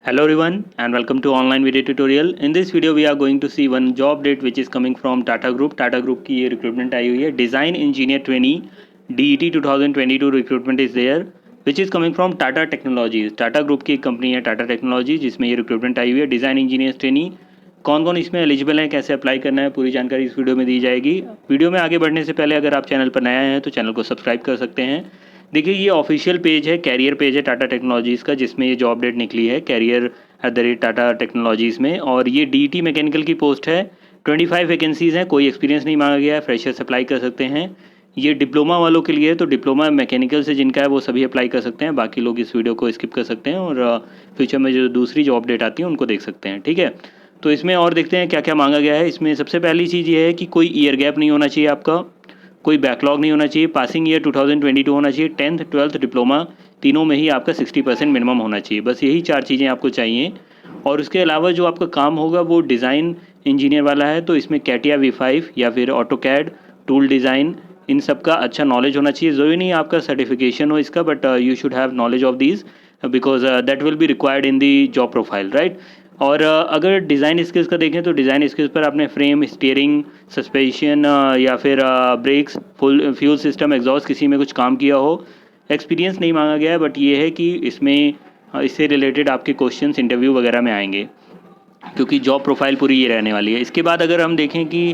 Hello everyone and welcome to online video tutorial. In this video we are going to see one job date which is coming from Tata Group. Tata Group की ये recruitment आई हुई है. Design Engineer Trainee DET 2022 recruitment is there which is coming from Tata Technologies. Tata Group की एक company है Tata Technologies जिसमें ये recruitment आई हुई है. Design Engineer Trainee कौन कौन इसमें एलिजिबल है, कैसे अप्लाई करना है, पूरी जानकारी इस वीडियो में दी जाएगी. वीडियो में आगे बढ़ने से पहले अगर आप चैनल पर नया हैं तो चैनल को सब्सक्राइब कर सकते हैं. देखिए ये ऑफिशियल पेज है, कैरियर पेज है टाटा टेक्नोलॉजीज़ का, जिसमें ये जॉब डेट निकली है कैरियर @टाटा टेक्नोलॉजीज़ में. और ये DET मैकेनिकल की पोस्ट है. 25 वैकेंसीज़ हैं, कोई एक्सपीरियंस नहीं मांगा गया है, फ्रेशर्स अप्लाई कर सकते हैं. ये डिप्लोमा वालों के लिए है, तो डिप्लोमा मैकेनिकल से जिनका है वो सभी अप्लाई कर सकते हैं. बाकी लोग इस वीडियो को स्किप कर सकते हैं और फ्यूचर में जो दूसरी जॉब डेट आती है उनको देख सकते हैं. ठीक है, तो इसमें और देखते हैं क्या क्या मांगा गया है. इसमें सबसे पहली चीज़ ये है कि कोई ईयर गैप नहीं होना चाहिए आपका, कोई बैकलॉग नहीं होना चाहिए, पासिंग ईयर 2022 होना चाहिए, 10th 12th डिप्लोमा तीनों में ही आपका 60% मिनिमम होना चाहिए. बस यही 4 चीज़ें आपको चाहिए. और उसके अलावा जो आपका काम होगा वो डिज़ाइन इंजीनियर वाला है, तो इसमें कैटिया V5 या फिर ऑटोकैड टूल डिज़ाइन इन सब का अच्छा नॉलेज होना चाहिए. ज़रूरी नहीं आपका सर्टिफिकेशन हो इसका, but you should have knowledge of these because that will be required in the job profile, right. और अगर डिज़ाइन स्किल्स का देखें तो डिज़ाइन स्किल्स पर आपने फ्रेम, स्टीयरिंग, सस्पेंशन या फिर brakes, full fuel system, exhaust किसी में कुछ काम किया हो. एक्सपीरियंस नहीं मांगा गया है, बट ये है कि इसमें इससे रिलेटेड आपके क्वेश्चंस इंटरव्यू वगैरह में आएंगे, क्योंकि जॉब प्रोफाइल पूरी ये रहने वाली है. इसके बाद अगर हम देखें कि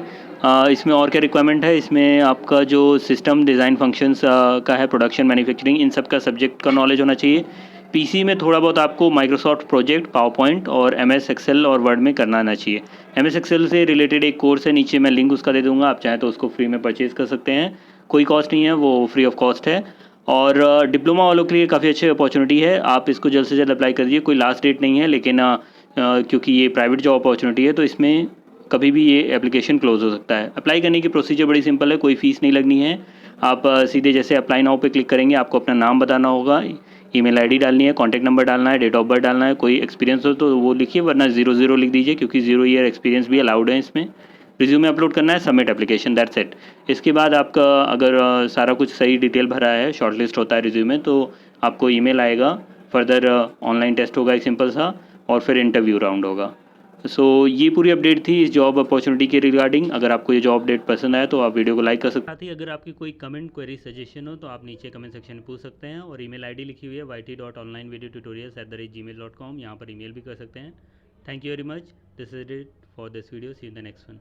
इसमें और क्या रिक्वायरमेंट है, इसमें आपका जो सिस्टम डिज़ाइन फंक्शंस का है, प्रोडक्शन, मैन्युफैक्चरिंग, इन सब का सब्जेक्ट का नॉलेज होना चाहिए. पीसी में थोड़ा बहुत आपको माइक्रोसॉफ्ट प्रोजेक्ट, पावर पॉइंट और MS एक्सेल और वर्ड में करना आना चाहिए. MS एक्सेल से रिलेटेड एक कोर्स है, नीचे मैं लिंक उसका दे दूंगा, आप चाहें तो उसको फ्री में परचेज़ कर सकते हैं. कोई कॉस्ट नहीं है, वो फ्री ऑफ कॉस्ट है. और डिप्लोमा वालों के लिए काफ़ी अच्छी अपॉर्चुनिटी है, आप इसको जल्द से जल्द अप्लाई कर दीजिए. कोई लास्ट डेट नहीं है, लेकिन क्योंकि ये प्राइवेट जॉब अपॉर्चुनिटी है तो इसमें कभी भी ये एप्लीकेशन क्लोज हो सकता है. अप्लाई करने की प्रोसीजर बड़ी सिंपल है, कोई फ़ीस नहीं लगनी है. आप सीधे जैसे अप्लाई नाउ पे क्लिक करेंगे, आपको अपना नाम बताना होगा, ईमेल आईडी डालनी है, कॉन्टैक्ट नंबर डालना है, डेट ऑफ बर्थ डालना है. कोई एक्सपीरियंस हो तो वो लिखिए, वरना 00 लिख दीजिए, क्योंकि 0 ईयर एक्सपीरियंस भी अलाउड है इसमें. रिज्यूमे अपलोड करना है, सबमिट एप्लीकेशन, दैट्स इट. इसके बाद आपका अगर सारा कुछ सही डिटेल भरा है, शॉर्टलिस्ट होता है रिज्यूमे, तो आपको ईमेल आएगा. फर्दर ऑनलाइन टेस्ट होगा एक सिंपल सा, और फिर इंटरव्यू राउंड होगा. सो ये पूरी अपडेट थी इस जॉब अपॉर्चुनिटी के रिगार्डिंग. अगर आपको ये जॉब अपडेट पसंद आए तो आप वीडियो को लाइक कर सकते हैं. साथ ही अगर आपकी कोई कमेंट, क्वेरी, सजेशन हो तो आप नीचे कमेंट सेक्शन में पूछ सकते हैं. और ईमेल आईडी लिखी हुई है yt.onlinevideotutorials@gmail.com, यहाँ पर ईमेल भी कर सकते हैं. Thank you very much. This is it for this video. See in the next one.